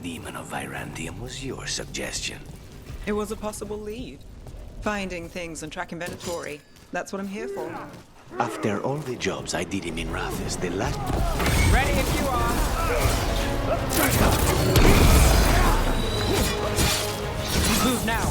demon of Virantium was your suggestion. It was a possible lead. Finding things and track inventory. That's what I'm here for. After all the jobs I did in Minrathis, the last... Ready if you are. Move now.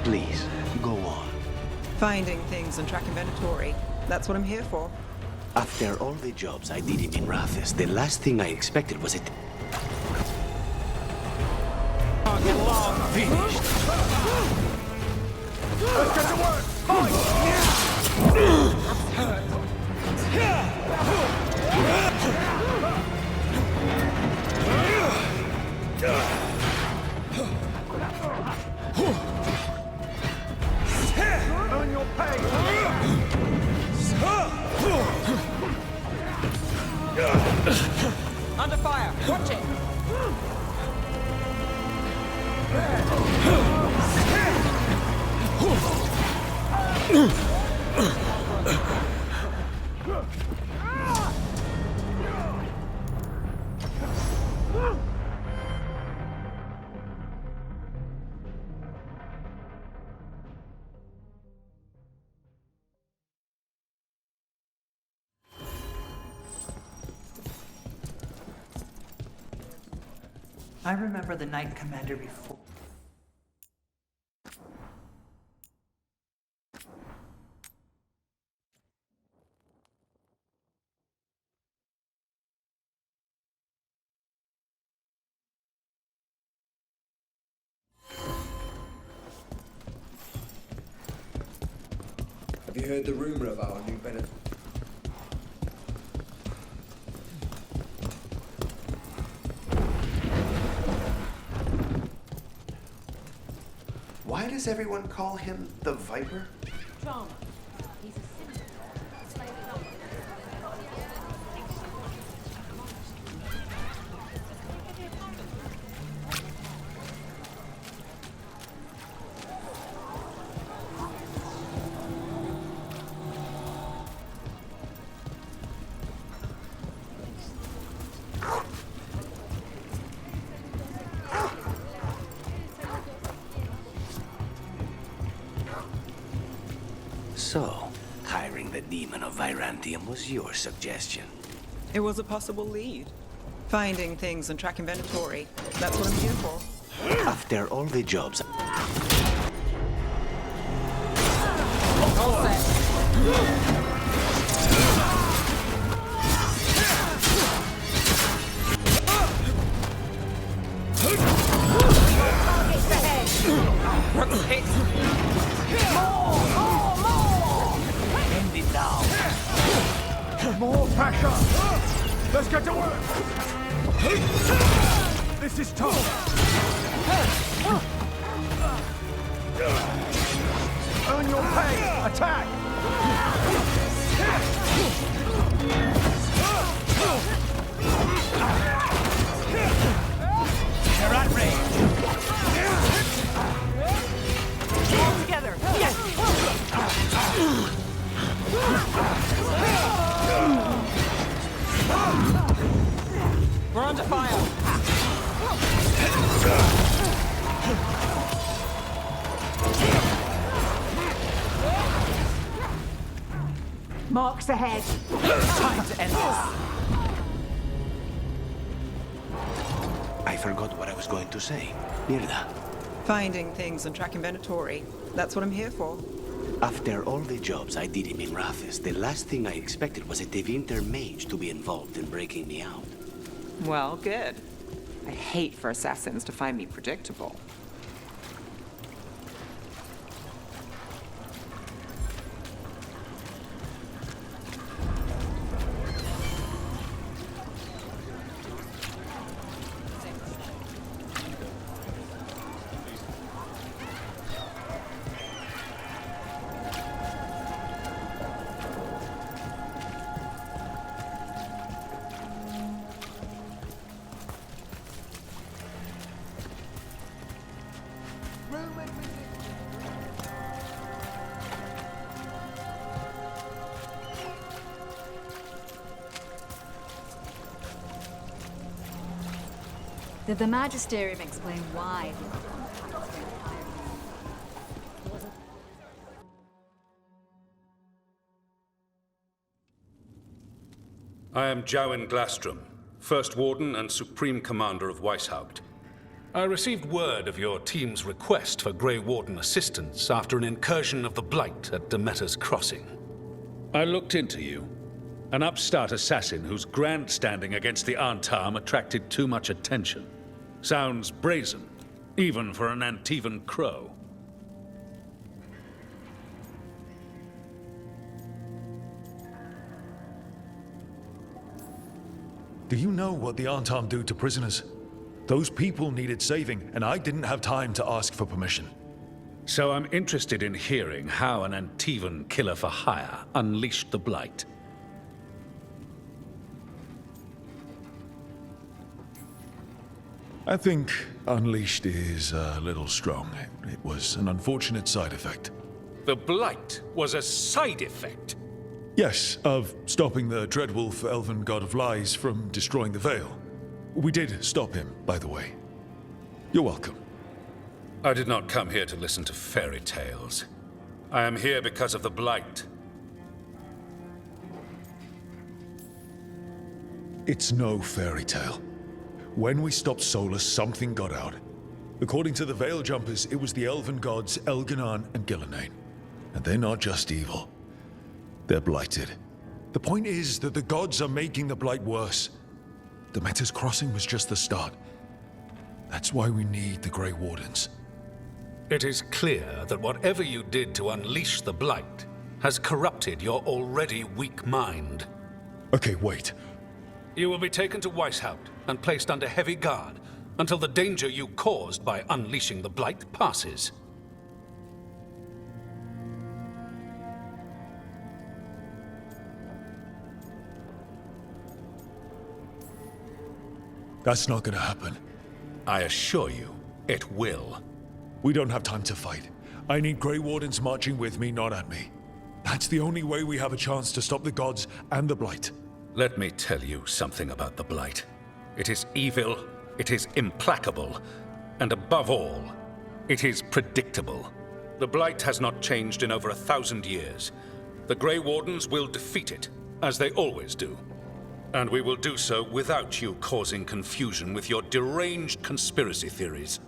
Please, go on. Finding things and track inventory. That's what I'm here for. After all the jobs I did in Minrathis, the last thing I expected was it... Get along. Finished. Let's get to work! Fight! Earn your pay! Under fire. Watch it. I remember the Knight Commander before. Have you heard the rumor of our new benefit? Why does everyone call him the Viper? Trauma. He's a symbol. So, hiring the demon of Virantium was your suggestion. It was a possible lead. Finding things and track inventory. That's what I'm here for. After all the jobs... All set. Rook's hit. End it now. More pressure! Let's get to work! This is tough! Earn your pay! Attack! They're at range. All together. Yes. We're under fire. Marks ahead. Time to end this. I forgot what I was going to say. Mirda, Finding things and track inventory. That's what I'm here for. after all the jobs I did in Minrathis, the last thing I expected was a Tevinter mage to be involved in breaking me out. Well, good. I hate for assassins to find me predictable. Did the Magisterium explain why the Archon I am Jowen Glastrom, First Warden and Supreme Commander of Weishaupt. I received word of your team's request for Grey Warden assistance after an incursion of the Blight at Demeter's Crossing. I looked into you. An upstart assassin whose grandstanding against the Antam attracted too much attention. Sounds brazen, even for an Antivan crow. Do you know what the Antam do to prisoners? Those people needed saving, and I didn't have time to ask for permission. So I'm interested in hearing how an Antivan killer for hire unleashed the Blight. I think unleashed is a little strong. It was an unfortunate side effect. The Blight was a side effect? Yes, of stopping the Dreadwolf, elven god of lies, from destroying the Veil. We did stop him, by the way. You're welcome. I did not come here to listen to fairy tales. I am here because of the Blight. It's no fairy tale. When we stopped Solus, something got out. According to the Veil Jumpers, it was the elven gods Elganan and Gillenane. And they're not just evil. They're blighted. The point is that the gods are making the Blight worse. Demeter's Crossing was just the start. That's why we need the Grey Wardens. It is clear that whatever you did to unleash the Blight has corrupted your already weak mind. Okay, wait. You will be taken to Weishaupt and placed under heavy guard until the danger you caused by unleashing the Blight passes. That's not gonna happen. I assure you, it will. We don't have time to fight. I need Grey Wardens marching with me, not at me. That's the only way we have a chance to stop the gods and the Blight. Let me tell you something about the Blight. It is evil, it is implacable, and above all, it is predictable. The Blight has not changed in over 1,000 years. The Grey Wardens will defeat it, as they always do. And we will do so without you causing confusion with your deranged conspiracy theories.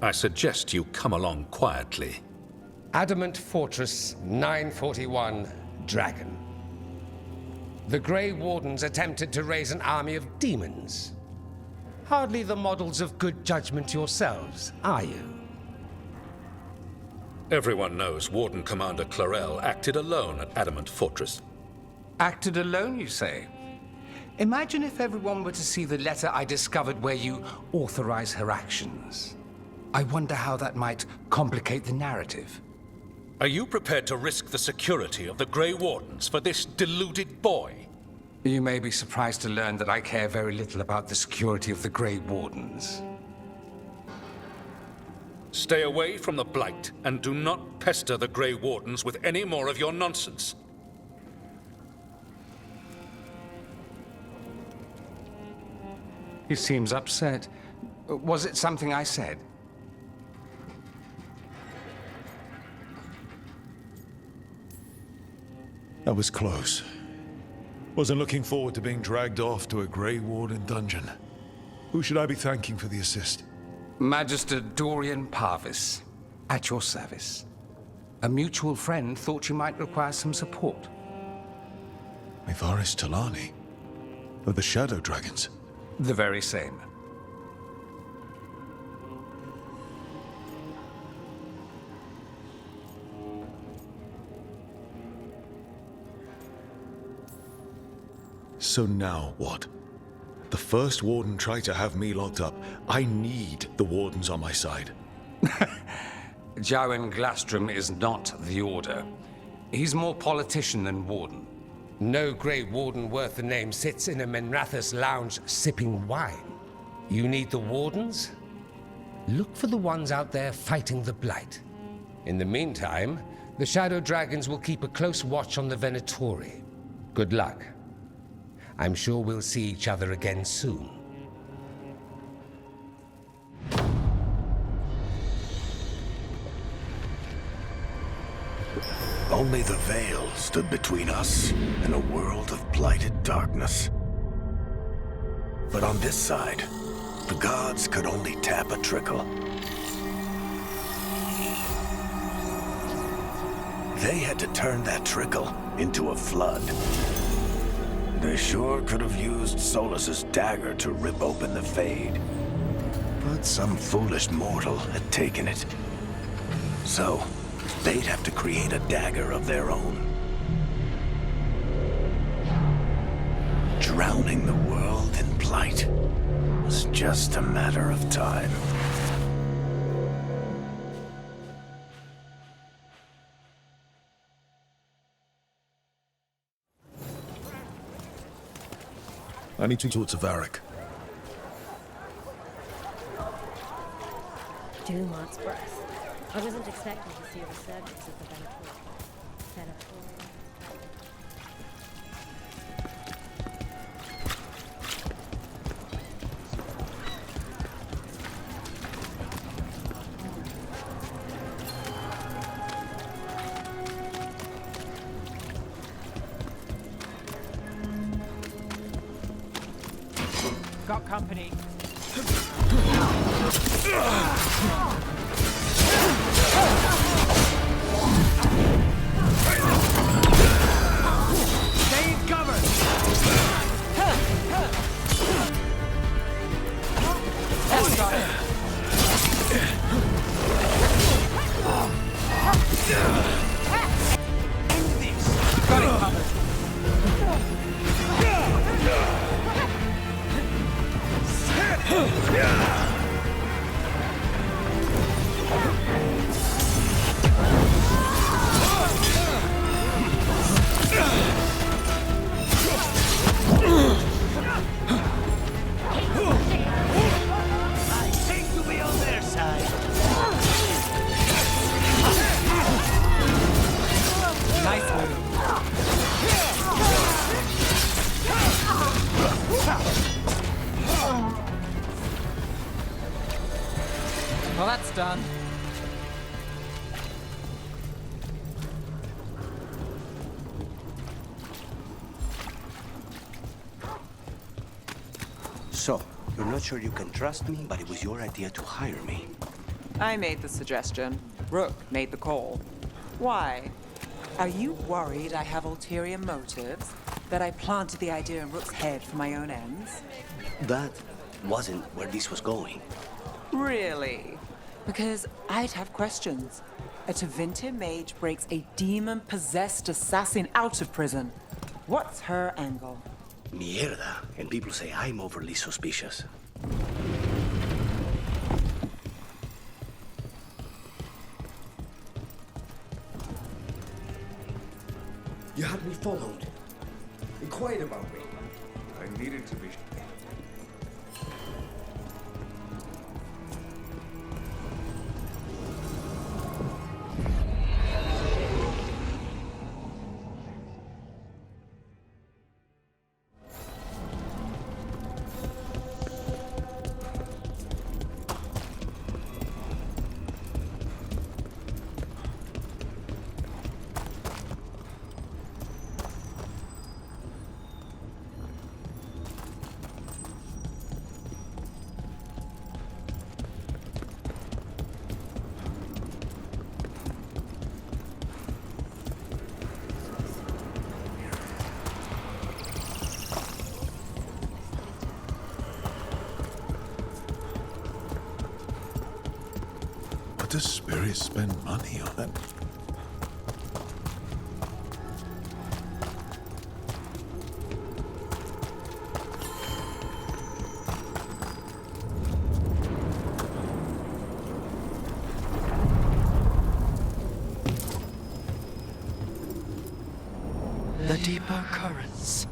I suggest you come along quietly. Adamant Fortress 941, Dragon. The Grey Wardens attempted to raise an army of demons. Hardly the models of good judgment yourselves, are you? Everyone knows Warden Commander Clarel acted alone at Adamant Fortress. Acted alone, you say? Imagine if everyone were to see the letter I discovered where you authorize her actions. I wonder how that might complicate the narrative. Are you prepared to risk the security of the Grey Wardens for this deluded boy? You may be surprised to learn that I care very little about the security of the Grey Wardens. Stay away from the Blight, and do not pester the Grey Wardens with any more of your nonsense. He seems upset. Was it something I said? That was close. Wasn't looking forward to being dragged off to a Grey Warden dungeon. Who should I be thanking for the assist? Magister Dorian Parvis, at your service. A mutual friend thought you might require some support. Ivaris Talani, of the Shadow Dragons. The very same. So now what? The First Warden tried to have me locked up. I need the Wardens on my side. Jowen Glastrom is not the Order. He's more politician than Warden. No Grey Warden worth the name sits in a Menrathus lounge sipping wine. You need the Wardens? Look for the ones out there fighting the Blight. In the meantime, the Shadow Dragons will keep a close watch on the Venatori. Good luck. I'm sure we'll see each other again soon. Only the veil stood between us and a world of blighted darkness. But on this side, the gods could only tap a trickle. They had to turn that trickle into a flood. They sure could have used Solus's dagger to rip open the Fade. But some foolish mortal had taken it. So, they'd have to create a dagger of their own. Drowning the world in blight was just a matter of time. I need to talk to Varric. Dumont's breath. I wasn't expecting to see a resurgence of the Venator. Got company. Stay in cover! That's got it. Got it covered. Nice move. Well, that's done. So, you're not sure you can trust me, but it was your idea to hire me. I made the suggestion. Rook made the call. Why? Are you worried I have ulterior motives? That I planted the idea in Rook's head for my own ends? That wasn't where this was going. Really? Because I'd have questions. A Tevinter mage breaks a demon-possessed assassin out of prison. What's her angle? Mierda. And people say I'm overly suspicious. You had me followed. Inquired about me. I needed to be. What does Spirit spend money on that? The deeper currents.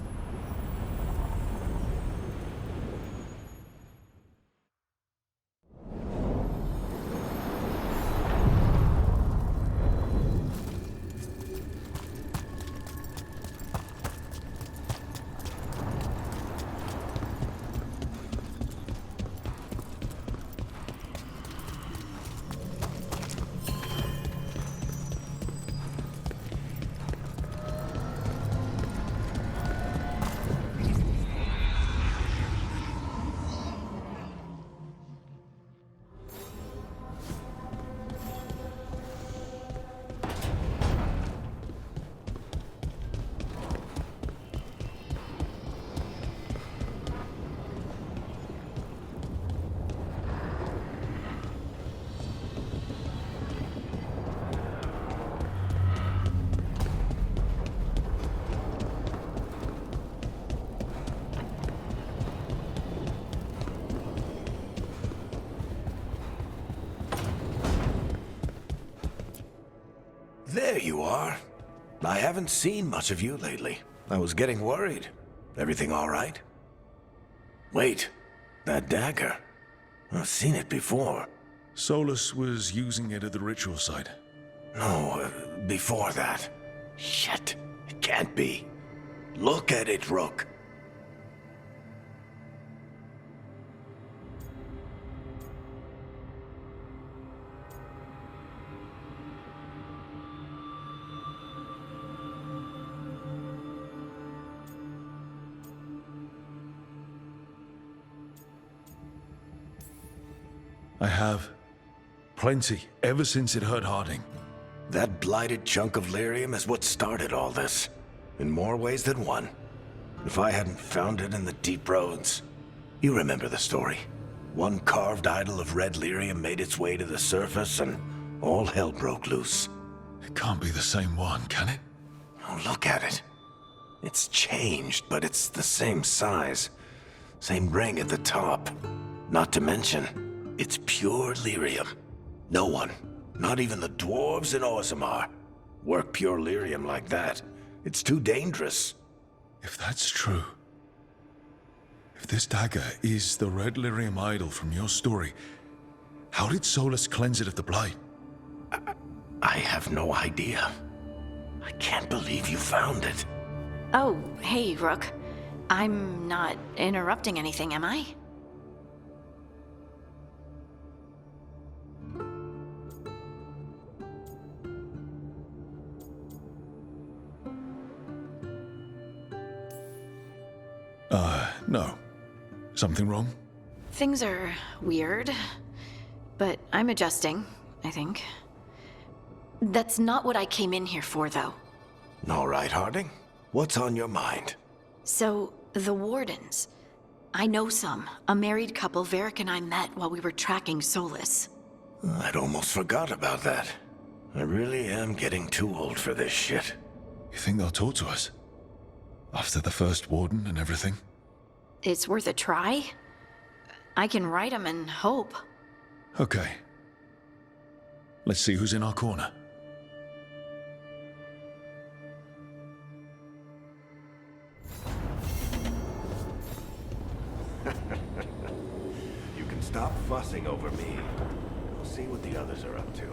there you are. I haven't seen much of you lately. I was getting worried. Everything all right? Wait, that dagger. I've seen it before. Solus was using it at the ritual site. No, before that. Shit, it can't be. Look at it, Rook. I have. Plenty, ever since it hurt Harding. That blighted chunk of lyrium is what started all this. In more ways than one. If I hadn't found it in the deep roads... You remember the story. One carved idol of red lyrium made its way to the surface and all hell broke loose. It can't be the same one, can it? Oh, look at it. It's changed, but it's the same size. Same ring at the top. Not to mention, it's pure lyrium. No one, not even the dwarves in Orzammar, work pure lyrium like that. It's too dangerous. If that's true... If this dagger is the red lyrium idol from your story, how did Solus cleanse it of the blight? I have no idea. I can't believe you found it. Oh, hey, Rook. I'm not interrupting anything, am I? No. Something wrong? Things are weird, but I'm adjusting, I think. That's not what I came in here for, though. All right, Harding. What's on your mind? So, the Wardens. I know some. A married couple Varric and I met while we were tracking Solus. I'd almost forgot about that. I really am getting too old for this shit. You think they'll talk to us? After the first Warden and everything? It's worth a try. I can write them and hope. Okay. Let's see who's in our corner. You can stop fussing over me. We'll see what the others are up to.